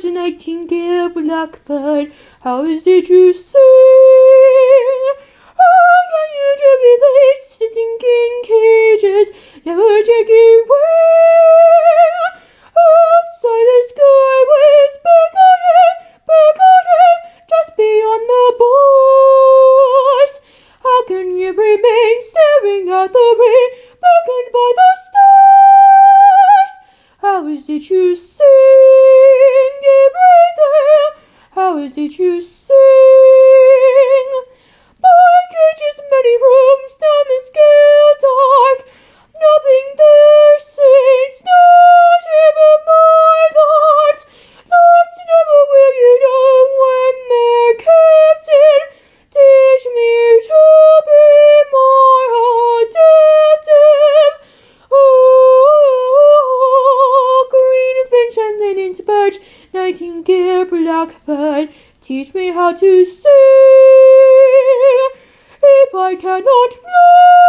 blackbird, nightingale, blackbird, how is it you sing? Oh, can you jubilate, sitting in cages, never taking wing? Outside the sky was burgundy, just beyond the bars. How can you remain staring at the rain, beckoned by the stars? How is it you sing, everything? How is it you sing? My cage's many rooms down the scale dark, nothing there saints, not even my lords. Lords, never will you know when they're captain. Teach me to be more attentive. Oh, green finch and linnet bird, nightingale, blackbird, teach me how to sing. If I cannot fly,